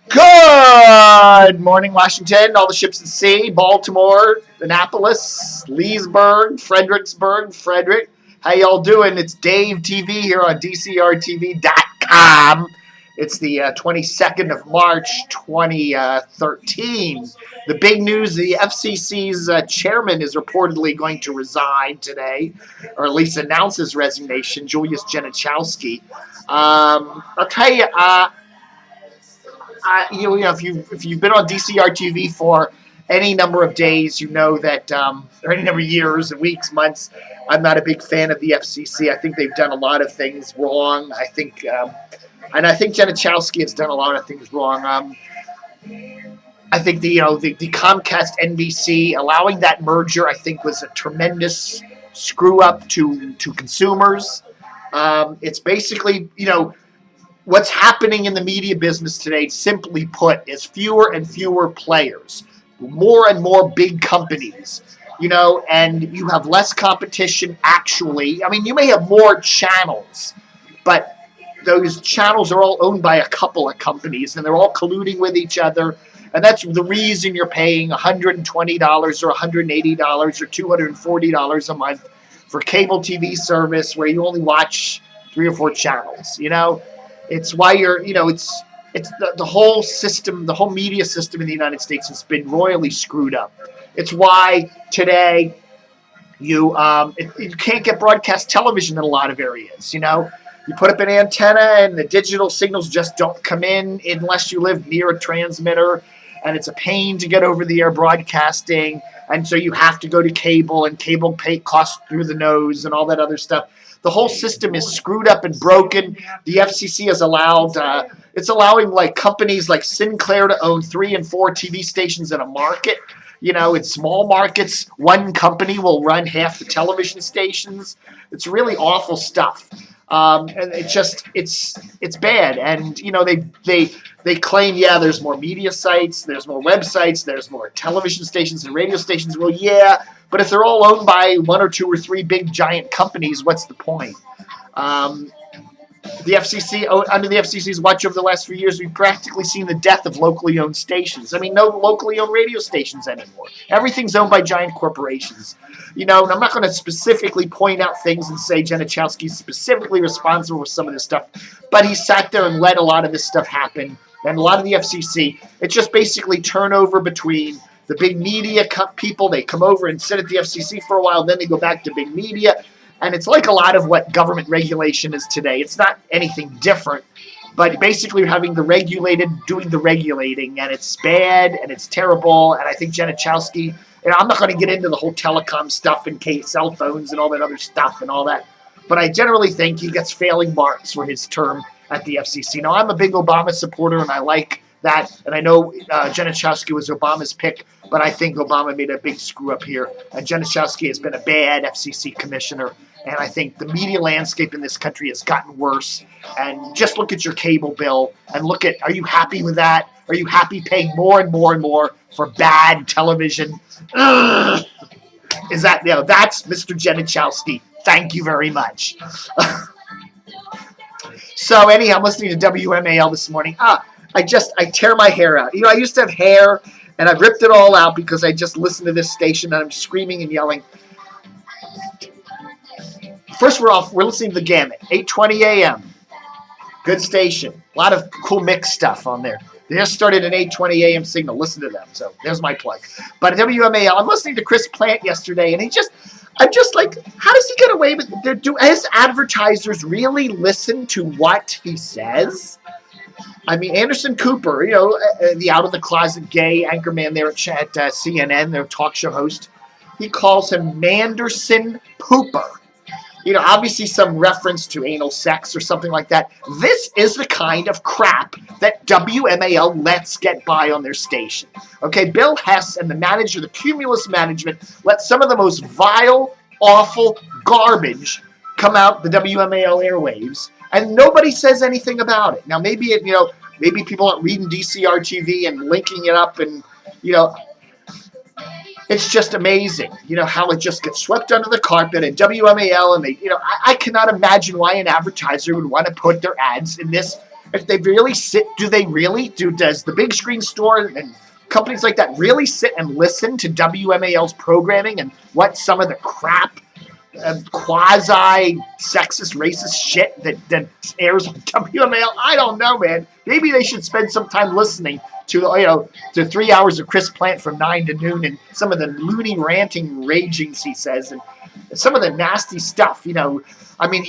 Good morning, Washington, all the ships at sea, Baltimore, Annapolis, Leesburg, Frederick. How y'all doing? It's Dave TV here on DCRTV.com. It's the 22nd of March, 2013. The big news, the FCC's chairman is reportedly going to resign today, or at least announce his resignation, Julius Genachowski. I'll tell you, if you've been on DCR TV for any number of days, you know that, or any number of years, weeks, months, I'm not a big fan of the FCC. I think they've done a lot of things wrong. I think Genachowski has done a lot of things wrong. I think the Comcast NBC allowing that merger, I think, was a tremendous screw up to consumers. It's basically, what's happening in the media business today, simply put, is fewer and fewer players, more and more big companies, and you have less competition actually. I mean, you may have more channels, but those channels are all owned by a couple of companies, and they're all colluding with each other, and that's the reason you're paying $120 or $180 or $240 a month for cable TV service where you only watch 3 or 4 channels, It's why it's the whole system, the whole media system in the United States has been royally screwed up. It's why today you can't get broadcast television in a lot of areas. You put up an antenna and the digital signals just don't come in unless you live near a transmitter, and it's a pain to get over-the-air broadcasting, and so you have to go to cable, and cable pay costs through the nose and all that other stuff. The whole system is screwed up and broken. The FCC has allowed, it's allowing companies like Sinclair to own 3 and 4 TV stations in a market. In small markets, one company will run half the television stations. It's really awful stuff. And it's bad. And, they claim, there's more media sites, there's more websites, there's more television stations and radio stations. Well, yeah, but if they're all owned by 1 or 2 or 3 big giant companies, what's the point? The FCC, under the FCC's watch over the last few years, we've practically seen the death of locally owned stations. I mean, no locally owned radio stations anymore. Everything's owned by giant corporations. And I'm not going to specifically point out things and say Genachowski's specifically responsible for some of this stuff, but he sat there and let a lot of this stuff happen. And a lot of the FCC, it's just basically turnover between the big media people. They come over and sit at the FCC for a while, then they go back to big media. And it's like a lot of what government regulation is today. It's not anything different, but basically you're having the regulated doing the regulating, and it's bad and it's terrible. And I think Genachowski, I'm not going to get into the whole telecom stuff and cell phones and all that other stuff and all that, but I generally think he gets failing marks for his term at the FCC. Now, I'm a big Obama supporter, and I like that, and I know Genachowski was Obama's pick, but I think Obama made a big screw up here, and Genachowski has been a bad FCC commissioner, and I think the media landscape in this country has gotten worse. And just look at your cable bill and look at, are you happy with that? Are you happy paying more and more and more for bad television? Ugh. Is that, that's Mr. Genachowski. Thank you very much. So anyhow, I'm listening to WMAL this morning. I tear my hair out. I used to have hair, and I've ripped it all out because I just listen to this station, and I'm screaming and yelling. First, we're listening to the Gamut, 8:20 a.m. Good station. A lot of cool mix stuff on there. They just started an 8:20 a.m. signal. Listen to them. So there's my plug. But at WMAL, I'm listening to Chris Plante yesterday, and I'm just like, how does he get away with it? Do his advertisers really listen to what he says? I mean, Anderson Cooper, the out-of-the-closet gay anchorman there at CNN, their talk show host, he calls him Manderson Pooper. Obviously some reference to anal sex or something like that. This is the kind of crap that WMAL lets get by on their station. Okay, Bill Hess and the manager, the Cumulus management, let some of the most vile, awful garbage come out the WMAL airwaves, and nobody says anything about it. Now, maybe people aren't reading DCR TV and linking it up, and it's just amazing, how it just gets swept under the carpet and WMAL, and I cannot imagine why an advertiser would want to put their ads in this if they really sit, does the big screen store and companies like that really sit and listen to WMAL's programming and what some of the crap, quasi-sexist, racist shit that airs on WMAL? I don't know, man. Maybe they should spend some time listening to 3 hours of Chris Plante from 9 to noon and some of the loony ranting ragings he says and some of the nasty stuff. I mean,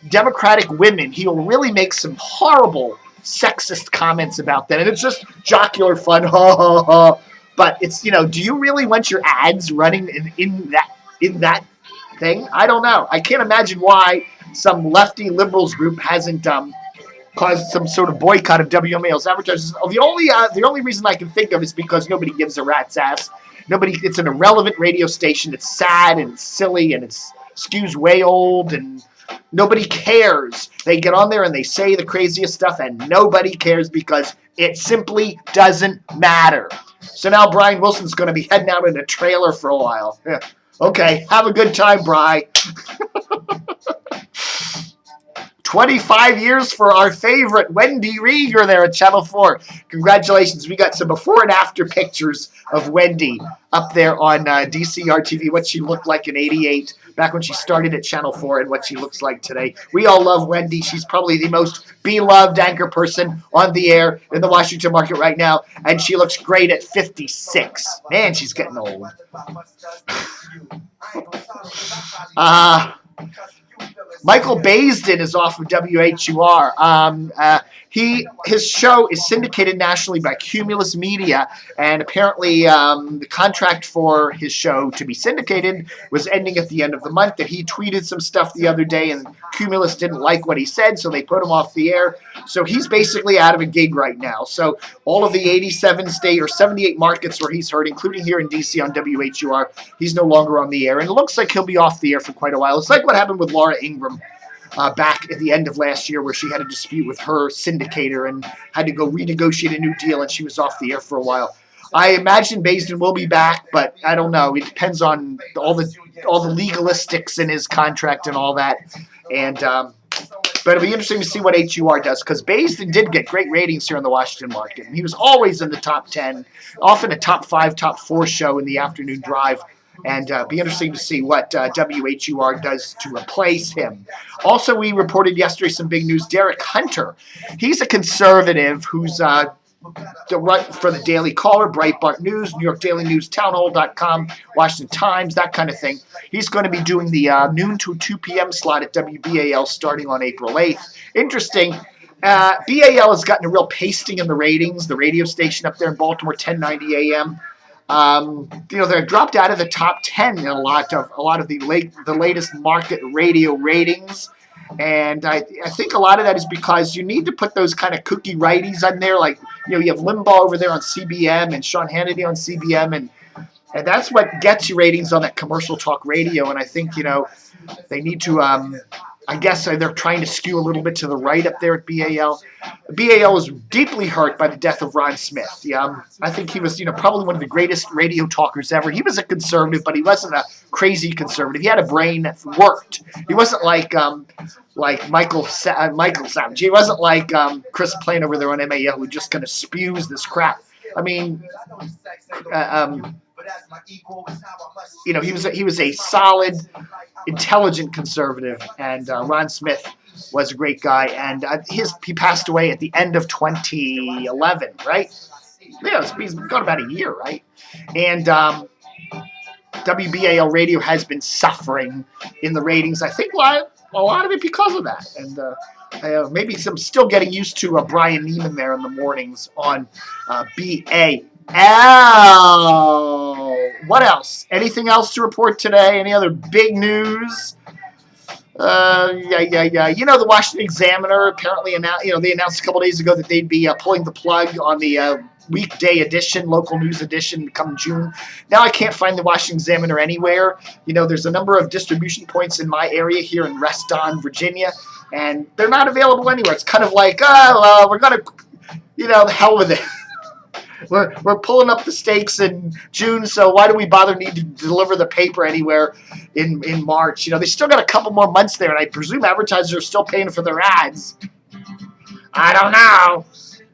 Democratic women, he'll really make some horrible sexist comments about them, and it's just jocular fun, ha ha ha. But it's do you really want your ads running in that thing? I don't know. I can't imagine why some lefty liberals group hasn't caused some sort of boycott of WMAL's advertisers. The only reason I can think of is because nobody gives a rat's ass. It's an irrelevant radio station. It's sad and it's silly and it skews way old and nobody cares. They get on there and they say the craziest stuff and nobody cares because it simply doesn't matter. So now Brian Wilson's going to be heading out in a trailer for a while. Yeah. Okay, have a good time, Bri. 25 years for our favorite Wendy Rieger there at Channel 4. Congratulations. We got some before and after pictures of Wendy up there on DCR-TV, what she looked like in 88, back when she started at Channel 4, and what she looks like today. We all love Wendy. She's probably the most beloved anchor person on the air in the Washington market right now, and she looks great at 56. Man, she's getting old. Michael Baisden is off of WHUR. His show is syndicated nationally by Cumulus Media, and apparently the contract for his show to be syndicated was ending at the end of the month. That he tweeted some stuff the other day, and Cumulus didn't like what he said, so they put him off the air. So he's basically out of a gig right now. So all of the 87 state or 78 markets where he's heard, including here in D.C. on WHUR, he's no longer on the air, and it looks like he'll be off the air for quite a while. It's like what happened with Laura Ingraham back at the end of last year, where she had a dispute with her syndicator and had to go renegotiate a new deal, and she was off the air for a while. I imagine Baisden will be back, but I don't know. It depends on all the legalistics in his contract and all that. And but it'll be interesting to see what HUR does, because Baisden did get great ratings here in the Washington market. And he was always in the top 10, often a top 5, top 4 show in the afternoon drive. And be interesting to see what WHUR does to replace him. Also, we reported yesterday some big news. Derek Hunter, he's a conservative who's for the Daily Caller, Breitbart News, New York Daily News, townhall.com, Washington Times, that kind of thing. He's going to be doing the noon to 2 p.m. slot at WBAL starting on April 8th. Interesting. BAL has gotten a real pasting in the ratings. The radio station up there in Baltimore, 1090 AM. They're dropped out of the top 10 in a lot of the latest market radio ratings, and I think a lot of that is because you need to put those kind of kooky righties on there, like you have Limbaugh over there on CBM and Sean Hannity on CBM, and that's what gets you ratings on that commercial talk radio. And I think they need to. I guess they're trying to skew a little bit to the right up there at BAL. BAL was deeply hurt by the death of Ron Smith. I think he was, probably one of the greatest radio talkers ever. He was a conservative, but he wasn't a crazy conservative. He had a brain that worked. He wasn't like Michael Savage. He wasn't like Chris Plante over there on MAL, who just kind of spews this crap. I mean, he was a solid, intelligent conservative, and Ron Smith was a great guy, and he passed away at the end of 2011, right? Yeah, he's gone about a year, right? And WBAL radio has been suffering in the ratings. I think a lot of it because of that, and maybe some still getting used to Brian Neiman there in the mornings on BAL. What else? Anything else to report today? Any other big news? The Washington Examiner apparently announced. They announced a couple days ago that they'd be pulling the plug on the weekday edition, local news edition, come June. Now I can't find the Washington Examiner anywhere. There's a number of distribution points in my area here in Reston, Virginia, and they're not available anywhere. It's kind of like, we're gonna, the hell with it. We're pulling up the stakes in June, so why do we bother need to deliver the paper anywhere in March? They still got a couple more months there, and I presume advertisers are still paying for their ads. I don't know.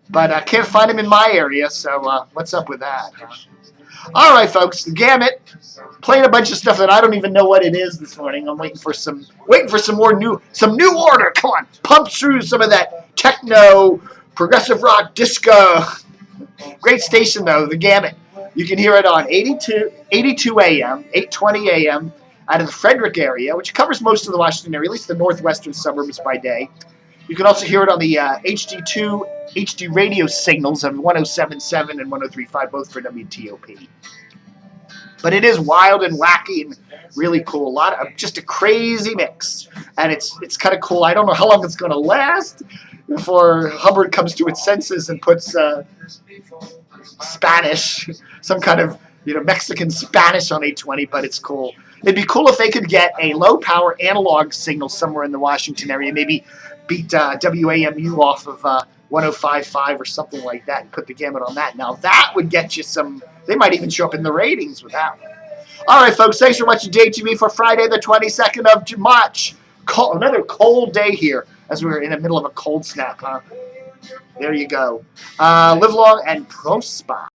But I can't find them in my area, so what's up with that? Huh? All right, folks, the Gamut. Playing a bunch of stuff that I don't even know what it is this morning. I'm waiting for some more new order. Come on, pump through some of that techno, progressive rock, disco. Great station though, the Gamut. You can hear it on 82 AM, 820 AM, out of the Frederick area, which covers most of the Washington area, at least the northwestern suburbs by day. You can also hear it on the HD2 HD radio signals of 107.7 and 103.5, both for WTOP. But it is wild and wacky and really cool. A lot of just a crazy mix, and it's kind of cool. I don't know how long it's going to last before Hubbard comes to its senses and puts Spanish, some kind of Mexican Spanish on 820. But it's cool. It'd be cool if they could get a low power analog signal somewhere in the Washington area, maybe beat WAMU off of 105.5 or something like that, and put the Gamut on that. Now that would get you some. They might even show up in the ratings with that one. All right, folks. Thanks for watching DayTV for Friday, the 22nd of March. Another cold day here, as we're in the middle of a cold snap, huh? There you go. Live long and prosper.